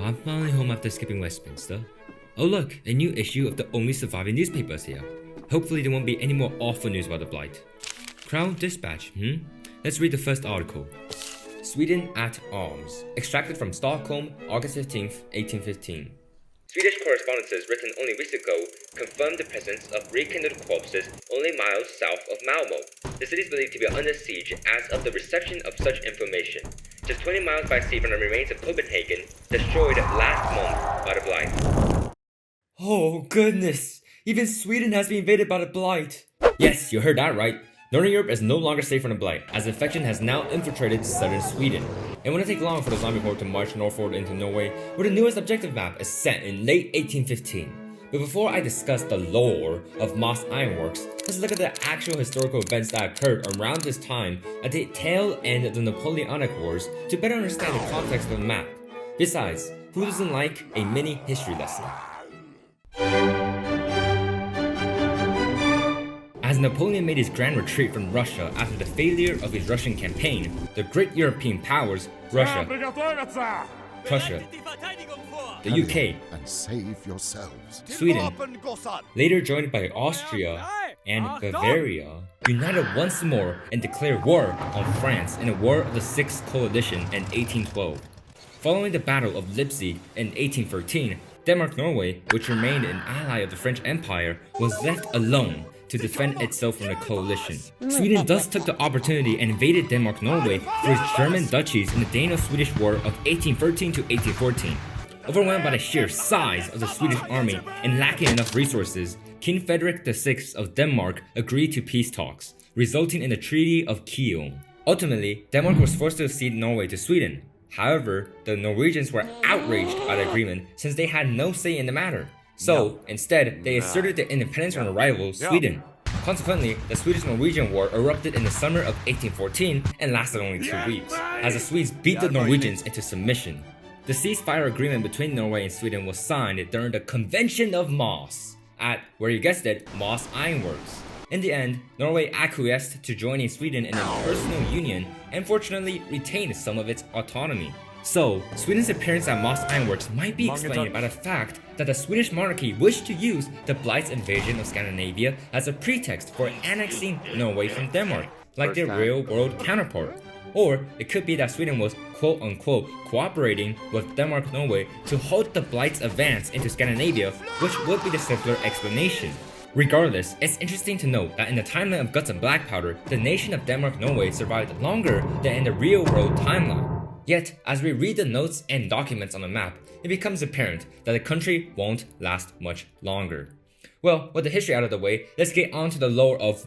I'm finally home after skipping Westminster. Oh look, a new issue of the only surviving newspapers here. Hopefully there won't be any more awful news about the Blight. Crown Dispatch, Let's read the first article. Sweden at Arms. Extracted from Stockholm, August 15th, 1815. Swedish correspondences written only weeks ago confirmed the presence of rekindled corpses only miles south of Malmo. The city is believed to be under siege as of the reception of such information. Just 20 miles by sea from the remains of Copenhagen, destroyed last month by the Blight. Oh goodness! Even Sweden has been invaded by the Blight! Yes, you heard that right. Northern Europe is no longer safe from the Blight, as the infection has now infiltrated southern Sweden. It wouldn't take long for the zombie horde to march northward into Norway, where the newest objective map is set in late 1815. But before I discuss the lore of Moss Ironworks, let's look at the actual historical events that occurred around this time at the tail end of the Napoleonic Wars to better understand the context of the map. Besides, who doesn't like a mini history lesson? As Napoleon made his grand retreat from Russia after the failure of his Russian campaign, the great European powers, Russia, Prussia, the UK, and save yourselves. Sweden, later joined by Austria and Bavaria, united once more and declared war on France in the War of the Sixth Coalition in 1812. Following the Battle of Leipzig in 1813, Denmark-Norway, which remained an ally of the French Empire, was left alone to defend itself from the coalition. Sweden thus took the opportunity and invaded Denmark-Norway for its German duchies in the Dano-Swedish War of 1813 to 1814. Overwhelmed by the sheer size of the Swedish army and lacking enough resources, King Frederick VI of Denmark agreed to peace talks, resulting in the Treaty of Kiel. Ultimately, Denmark was forced to cede Norway to Sweden. However, the Norwegians were outraged by the agreement since they had no say in the matter. So, instead, they asserted their independence from the rival, Sweden. Consequently, the Swedish-Norwegian War erupted in the summer of 1814 and lasted only 2 weeks, as the Swedes beat the Norwegians into submission. The ceasefire agreement between Norway and Sweden was signed during the Convention of Moss, at, where you guessed it, Moss Ironworks. In the end, Norway acquiesced to joining Sweden in a personal union and fortunately retained some of its autonomy. So, Sweden's appearance at Moss Ironworks might be explained by the fact that the Swedish monarchy wished to use the Blight's invasion of Scandinavia as a pretext for annexing Norway from Denmark, like their real-world counterpart. Or it could be that Sweden was quote-unquote cooperating with Denmark-Norway to halt the Blight's advance into Scandinavia, which would be the simpler explanation. Regardless, it's interesting to note that in the timeline of Guts and Blackpowder, the nation of Denmark-Norway survived longer than in the real-world timeline. Yet, as we read the notes and documents on the map, it becomes apparent that the country won't last much longer. Well, with the history out of the way, let's get on to the lore of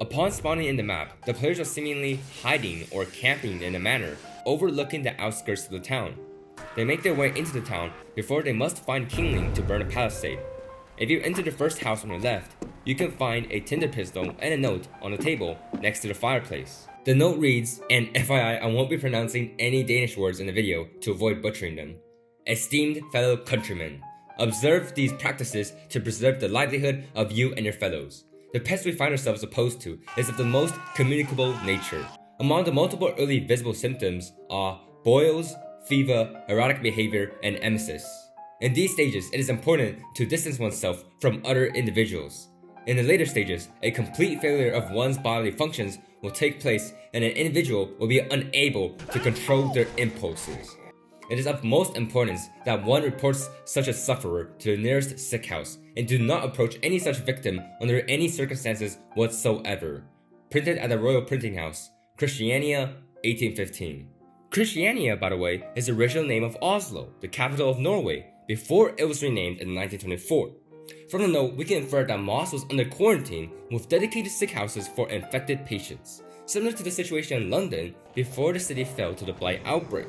Upon spawning in the map, the players are seemingly hiding or camping in a manner, overlooking the outskirts of the town. They make their way into the town before they must find kindling to burn a palisade. If you enter the first house on the left, you can find a tinder pistol and a note on the table next to the fireplace. The note reads, and FYI, I won't be pronouncing any Danish words in the video to avoid butchering them. Esteemed fellow countrymen, observe these practices to preserve the livelihood of you and your fellows. The pest we find ourselves opposed to is of the most communicable nature. Among the multiple early visible symptoms are boils, fever, erratic behavior, and emesis. In these stages, it is important to distance oneself from other individuals. In the later stages, a complete failure of one's bodily functions will take place and an individual will be unable to control their impulses. It is of most importance that one reports such a sufferer to the nearest sick house and do not approach any such victim under any circumstances whatsoever. Printed at the Royal Printing House, Christiania, 1815. Christiania, by the way, is the original name of Oslo, the capital of Norway, before it was renamed in 1924. From the note, we can infer that Moss was under quarantine with dedicated sick houses for infected patients, similar to the situation in London before the city fell to the Blight outbreak.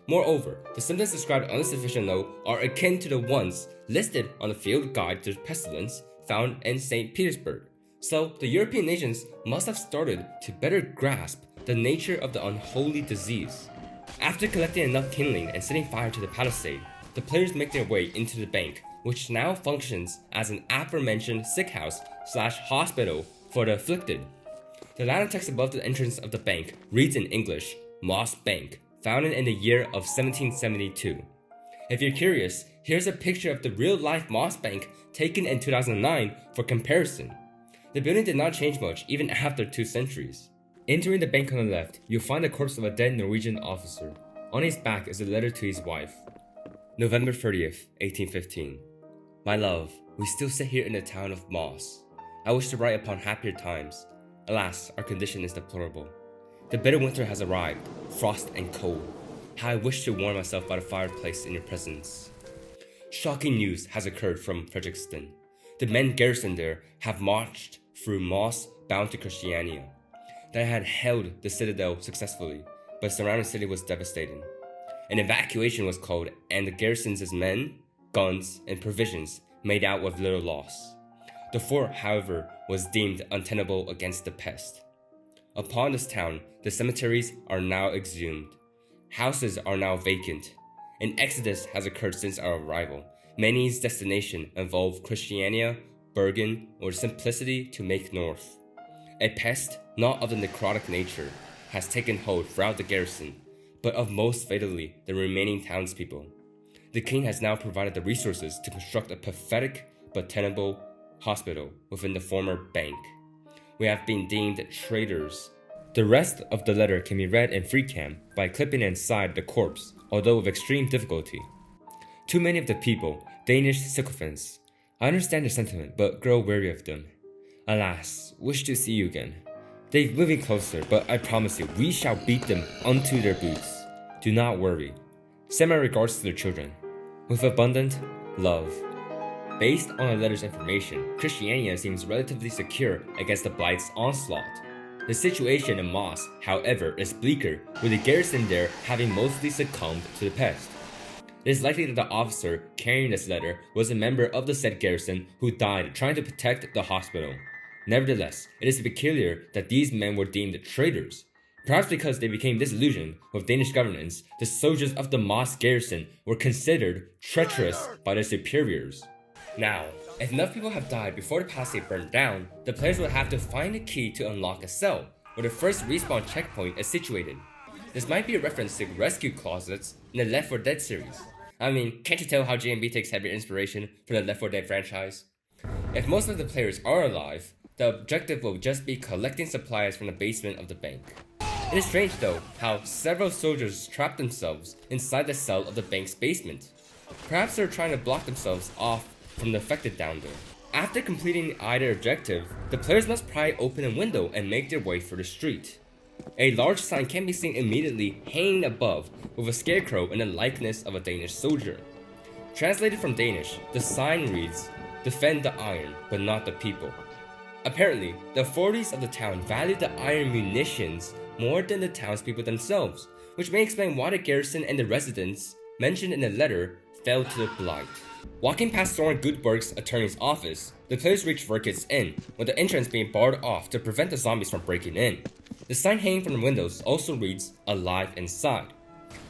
Moreover, the symptoms described on this official note are akin to the ones listed on the field guide to pestilence found in St. Petersburg. So, the European nations must have started to better grasp the nature of the unholy disease. After collecting enough kindling and setting fire to the palisade, the players make their way into the bank, which now functions as an aforementioned sick house/hospital for the afflicted. The Latin text above the entrance of the bank reads in English, Moss Bank, founded in the year of 1772. If you're curious, here's a picture of the real-life Moss Bank taken in 2009 for comparison. The building did not change much even after 2 centuries. Entering the bank on the left, you'll find the corpse of a dead Norwegian officer. On his back is a letter to his wife. November 30th, 1815. My love, we still sit here in the town of Moss. I wish to write upon happier times. Alas, our condition is deplorable. The bitter winter has arrived, frost and cold. How I wish to warm myself by the fireplace in your presence. Shocking news has occurred from Frederiksted. The men garrisoned there have marched through Moss bound to Christiania. They had held the citadel successfully, but the surrounding city was devastated. An evacuation was called, and the garrison's men, guns, and provisions made out with little loss. The fort, however, was deemed untenable against the pest. Upon this town, the cemeteries are now exhumed. Houses are now vacant. An exodus has occurred since our arrival. Many's destination involve Christiania, Bergen, or simplicity to make north. A pest, not of the necrotic nature, has taken hold throughout the garrison, but of most fatally the remaining townspeople. The king has now provided the resources to construct a pathetic but tenable hospital within the former bank. We have been deemed traitors. The rest of the letter can be read in freehand by clipping inside the corpse, although with extreme difficulty. Too many of the people, Danish sycophants. I understand their sentiment, but grow weary of them. Alas, wish to see you again. They're moving closer, but I promise you, we shall beat them unto their boots. Do not worry. Send my regards to their children. With abundant love. Based on the letter's information, Christiania seems relatively secure against the Blight's onslaught. The situation in Moss, however, is bleaker, with the garrison there having mostly succumbed to the pest. It is likely that the officer carrying this letter was a member of the said garrison who died trying to protect the hospital. Nevertheless, it is peculiar that these men were deemed traitors. Perhaps because they became disillusioned with Danish governance, the soldiers of the Moss garrison were considered treacherous by their superiors. Now, if enough people have died before the passage burned down, the players would have to find a key to unlock a cell, where the first respawn checkpoint is situated. This might be a reference to rescue closets in the Left 4 Dead series. I mean, can't you tell how JMB takes heavy inspiration from the Left 4 Dead franchise? If most of the players are alive, the objective will just be collecting supplies from the basement of the bank. It is strange though, how several soldiers trap themselves inside the cell of the bank's basement. Perhaps they're trying to block themselves off from the affected down there. After completing either objective, the players must pry open a window and make their way through the street. A large sign can be seen immediately hanging above with a scarecrow in the likeness of a Danish soldier. Translated from Danish, the sign reads, "Defend the iron, but not the people." Apparently, the authorities of the town valued the iron munitions more than the townspeople themselves, which may explain why the garrison and the residents mentioned in the letter fell to the blight. Walking past Soren Gutberg's attorney's office, the players reach Verkit's Inn, with the entrance being barred off to prevent the zombies from breaking in. The sign hanging from the windows also reads, "Alive inside."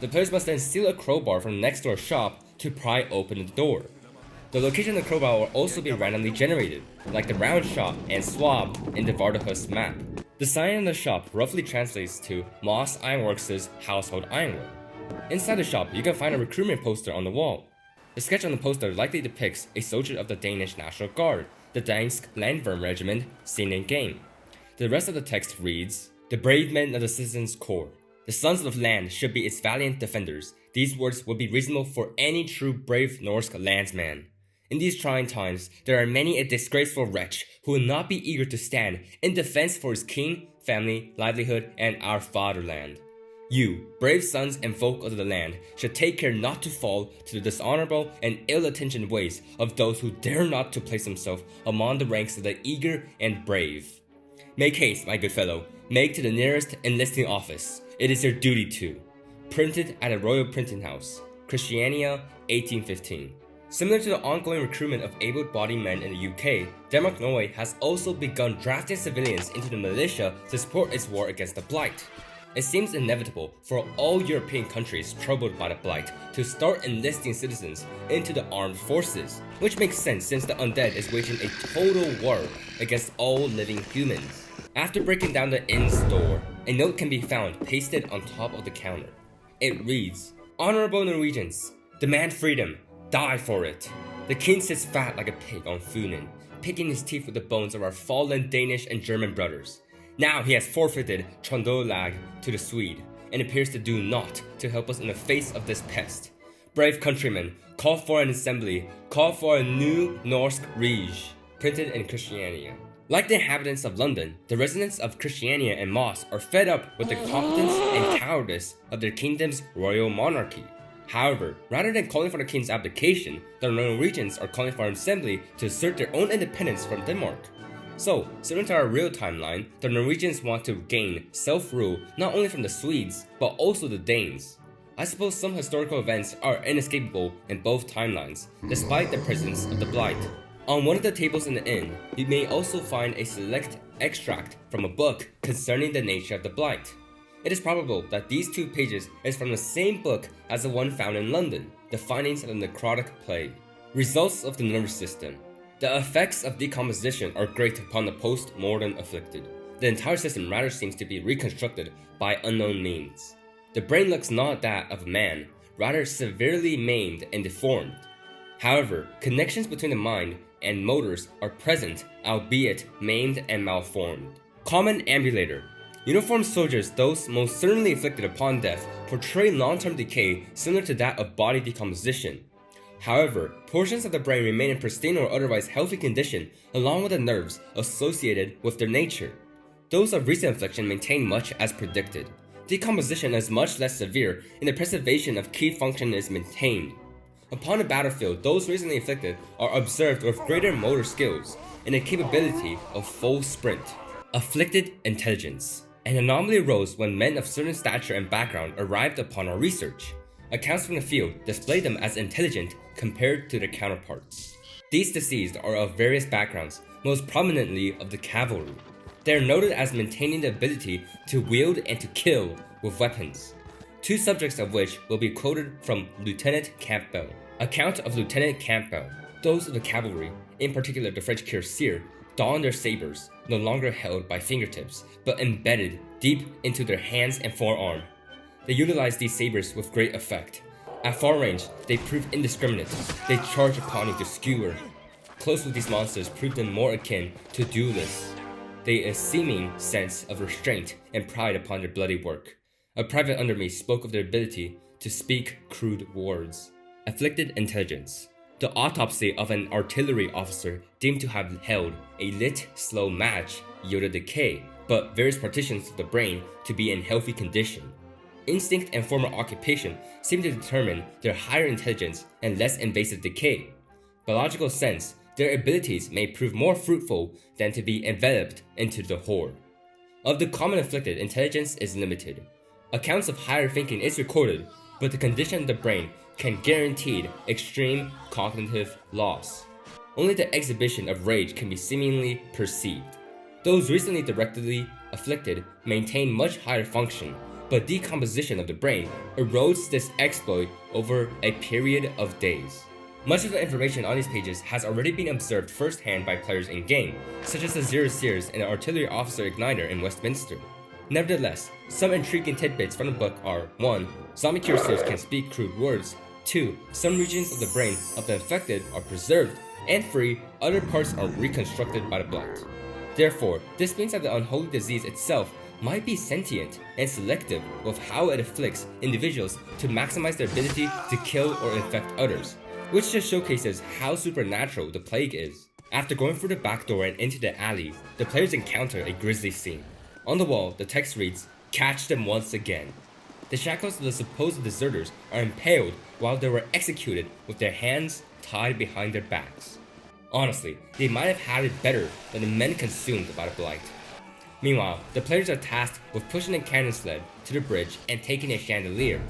The players must then steal a crowbar from the next door shop to pry open the door. The location of the crowbar will also be randomly generated, like the round shop and swab in the Vardahus map. The sign in the shop roughly translates to Moss Ironworks' household ironwork. Inside the shop, you can find a recruitment poster on the wall. The sketch on the poster likely depicts a soldier of the Danish National Guard, the Dansk Landworm Regiment, seen in game. The rest of the text reads, "The brave men of the Citizens' Corps. The sons of the land should be its valiant defenders. These words would be reasonable for any true brave Norse landsman. In these trying times, there are many a disgraceful wretch who will not be eager to stand in defense for his king, family, livelihood, and our fatherland. You, brave sons and folk of the land, should take care not to fall to the dishonorable and ill-intentioned ways of those who dare not to place themselves among the ranks of the eager and brave. Make haste, my good fellow, make to the nearest enlisting office. It is your duty to." Printed at a royal printing house, Christiania, 1815. Similar to the ongoing recruitment of able-bodied men in the UK, Denmark-Norway has also begun drafting civilians into the militia to support its war against the Blight. It seems inevitable for all European countries troubled by the Blight to start enlisting citizens into the armed forces, which makes sense since the undead is waging a total war against all living humans. After breaking down the inn's door, a note can be found pasted on top of the counter. It reads, "Honorable Norwegians, demand freedom, die for it." The king sits fat like a pig on Funen, picking his teeth with the bones of our fallen Danish and German brothers. Now he has forfeited Trondolag to the Swede, and appears to do naught to help us in the face of this pest. Brave countrymen, call for an assembly, call for a new Norsk Rige, printed in Christiania. Like the inhabitants of London, the residents of Christiania and Moss are fed up with the competence and cowardice of their kingdom's royal monarchy. However, rather than calling for the king's abdication, the Norwegians are calling for an assembly to assert their own independence from Denmark. So, similar to our real timeline, the Norwegians want to gain self-rule not only from the Swedes, but also the Danes. I suppose some historical events are inescapable in both timelines, despite the presence of the Blight. On one of the tables in the inn, you may also find a select extract from a book concerning the nature of the Blight. It is probable that these 2 pages is from the same book as the one found in London, The Findings of the Necrotic Plague. Results of the nervous system. The effects of decomposition are great upon the post-mortem afflicted. The entire system rather seems to be reconstructed by unknown means. The brain looks not that of a man, rather severely maimed and deformed. However, connections between the mind and motors are present, albeit maimed and malformed. Common ambulator. Uniformed soldiers, those most certainly afflicted upon death, portray long-term decay similar to that of body decomposition. However, portions of the brain remain in pristine or otherwise healthy condition, along with the nerves associated with their nature. Those of recent affliction maintain much as predicted. Decomposition is much less severe, and the preservation of key function is maintained. Upon the battlefield, those recently afflicted are observed with greater motor skills and a capability of full sprint. Afflicted intelligence. An anomaly arose when men of certain stature and background arrived upon our research. Accounts from the field display them as intelligent compared to their counterparts. These deceased are of various backgrounds, most prominently of the cavalry. They are noted as maintaining the ability to wield and to kill with weapons. 2 subjects of which will be quoted from Lieutenant Campbell. Account of Lieutenant Campbell. Those of the cavalry, in particular the French cuirassiers, don their sabers, no longer held by fingertips, but embedded deep into their hands and forearm. They utilize these sabers with great effect. At far range, they prove indiscriminate. They charge upon you to skewer. Close with these monsters prove them more akin to duelists. They a seeming sense of restraint and pride upon their bloody work. A private under me spoke of their ability to speak crude words. Afflicted intelligence. The autopsy of an artillery officer deemed to have held a lit, slow match yielded decay, but various partitions of the brain to be in healthy condition. Instinct and former occupation seem to determine their higher intelligence and less invasive decay. Biological sense, their abilities may prove more fruitful than to be enveloped into the horde. Of the common afflicted, intelligence is limited. Accounts of higher thinking is recorded, but the condition of the brain can guarantee extreme cognitive loss. Only the exhibition of rage can be seemingly perceived. Those recently directly afflicted maintain much higher function, but decomposition of the brain erodes this exploit over a period of days. Much of the information on these pages has already been observed firsthand by players in-game, such as the Zero Sears and the Artillery Officer Igniter in Westminster. Nevertheless, some intriguing tidbits from the book are 1. Zombie cuirassiers can speak crude words. 2. Some regions of the brain of the infected are preserved. And 3. Other parts are reconstructed by the Blight. Therefore, this means that the unholy disease itself might be sentient and selective with how it afflicts individuals to maximize their ability to kill or infect others, which just showcases how supernatural the plague is. After going through the back door and into the alley, the players encounter a grisly scene. On the wall, the text reads, "Catch them once again." The shackles of the supposed deserters are impaled while they were executed with their hands tied behind their backs. Honestly, they might have had it better than the men consumed by the Blight. Meanwhile, the players are tasked with pushing a cannon sled to the bridge and taking a chandelier.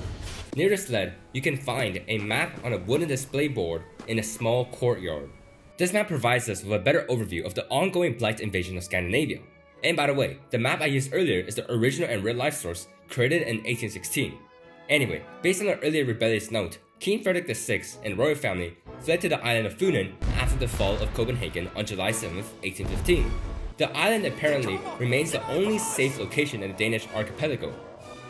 Near the sled, you can find a map on a wooden display board in a small courtyard. This map provides us with a better overview of the ongoing Blight invasion of Scandinavia. And by the way, the map I used earlier is the original and real-life source created in 1816. Anyway, based on an earlier rebellious note, King Frederick VI and royal family fled to the island of Funen after the fall of Copenhagen on July 7, 1815. The island apparently remains the only safe location in the Danish archipelago.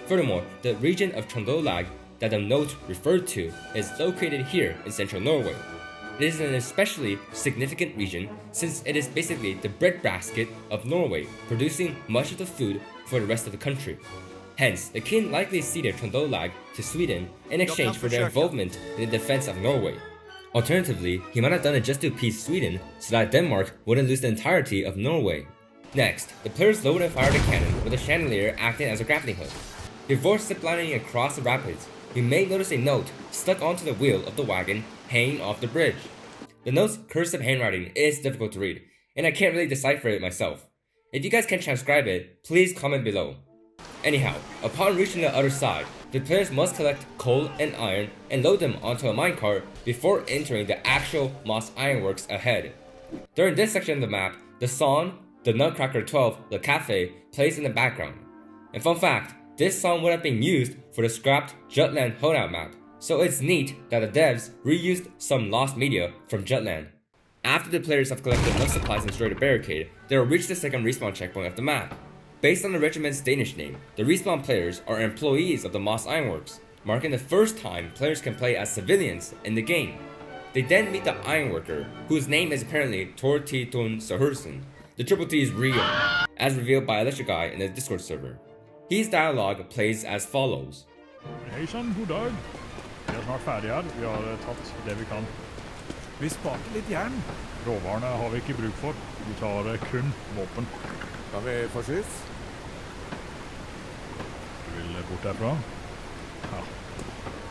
Furthermore, the region of Trøndelag that the note referred to is located here in central Norway. It is an especially significant region since it is basically the breadbasket of Norway, producing much of the food for the rest of the country. Hence, the king likely ceded Trøndelag to Sweden in exchange for their involvement in the defense of Norway. Alternatively, he might have done it just to appease Sweden so that Denmark wouldn't lose the entirety of Norway. Next, the players load and fire the cannon with a chandelier acting as a grappling hook. Before ziplining across the rapids, you may notice a note stuck onto the wheel of the wagon hanging off the bridge. The note's cursive handwriting is difficult to read, and I can't really decipher it myself. If you guys can transcribe it, please comment below. Anyhow, upon reaching the other side, the players must collect coal and iron and load them onto a minecart before entering the actual Moss Ironworks ahead. During this section of the map, the song, the Nutcracker 12, The Cafe, plays in the background. And fun fact, this song would have been used for the scrapped Jutland Holdout map, so it's neat that the devs reused some lost media from Jutland. After the players have collected enough supplies and destroyed the barricade, they will reach the second respawn checkpoint of the map. Based on the regiment's Danish name, the respawn players are employees of the Moss Ironworks, marking the first time players can play as civilians in the game. They then meet the Ironworker, whose name is apparently Tor Titun Sahursen. The triple T is real, as revealed by Electric Guy in the Discord server. His dialogue plays as follows. Hejsan, god dag. Vi snart ferdige her. Vi har tatt det vi kan. Vi sparte litt jern. Råvarene har vi ikke bruk for. Vi tar kun våpen. Kan vi få skyss? Du vil bort derfra? Ja,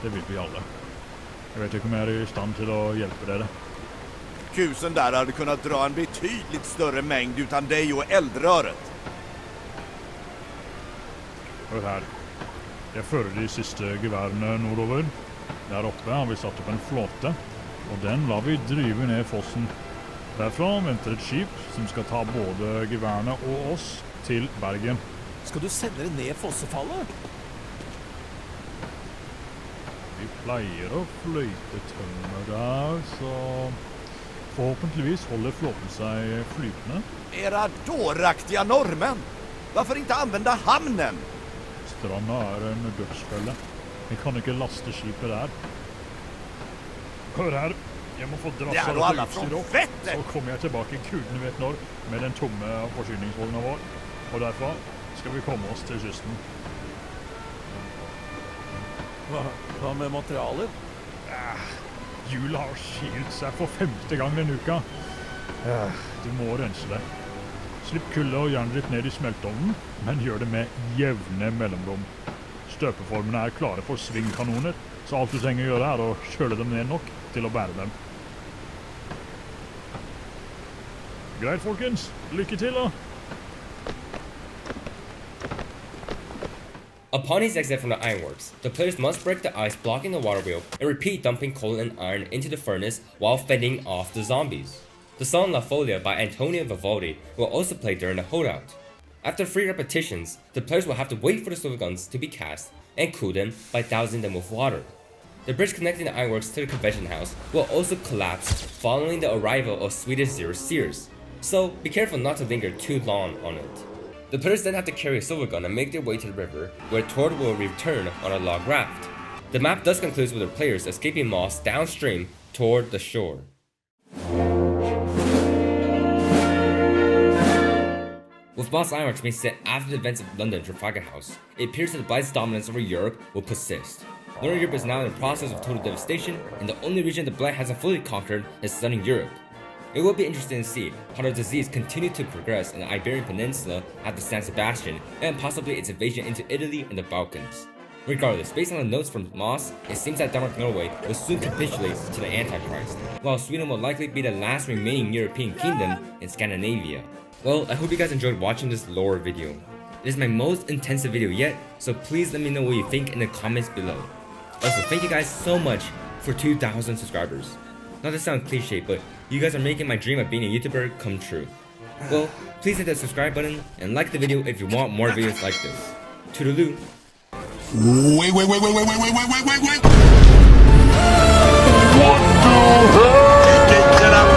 det vil vi alle. Jag vet inte om jag är i stand till att hjälpa dig. Kusen där hade kunnat dra en betydligt större mängd utan dig och eldröret. Hör här. Jag förde de sista gevärerna nordover. Där uppe har vi satt upp en flåte. Och den la vi driva ner fossen. Därifrån väntar ett skip som ska ta både gevärerna och oss till Bergen. Ska du sända det ner fossefallet? Vi pleier å fløyte tømmer der, så forhåpentligvis håller flåten sig flytande. Era dåraktiga norrmän! Varför inte använda hamnen? Stranda är en dödsfälla. Vi kan inte lasta skipet där. Hör här, jag må få drassa Ja, alla från fettet! så kommer jag tillbaka i kulden vet når med den tomme forsyningsvognen vår. Och därför ska vi komma oss till kysten. Vad med materialet? Hjulet har skilt sig för 5:e gången den uka. Du må rense det. Slipp kulde och järnet ned i smältovnen, men gör det med jävne mellanrum. Stöpeformerna är klara för svingkanoner, så allt du trenger göra är att köla dem ner nog till att bära dem. Greit, folkens. Lycka till då! Upon his exit from the ironworks, the players must break the ice blocking the water wheel and repeat dumping coal and iron into the furnace while fending off the zombies. The song La Folia by Antonio Vivaldi will also play during the holdout. After 3 repetitions, the players will have to wait for the silver guns to be cast and cool them by dousing them with water. The bridge connecting the ironworks to the convention house will also collapse following the arrival of Swedish Zero Sears, so be careful not to linger too long on it. The players then have to carry a silver gun and make their way to the river, where Tord will return on a log raft. The map thus concludes with the players escaping Moss downstream toward the shore. With Moss Ironworks being set after the events of London Trafalgar House, it appears that the Blight's dominance over Europe will persist. Northern Europe is now in the process of total devastation, and the only region the Blight hasn't fully conquered is southern Europe. It will be interesting to see how the disease continued to progress in the Iberian Peninsula after San Sebastian and possibly its invasion into Italy and the Balkans. Regardless, based on the notes from Moss, it seems that Denmark-Norway will soon capitulate to the Antichrist, while Sweden will likely be the last remaining European kingdom in Scandinavia. Well, I hope you guys enjoyed watching this lore video. It is my most intensive video yet, so please let me know what you think in the comments below. Also, thank you guys so much for 2,000 subscribers. Not to sound cliche, but you guys are making my dream of being a YouTuber come true. Well, please hit that subscribe button and like the video if you want more videos like this. Toodaloo! Wait. What the hell?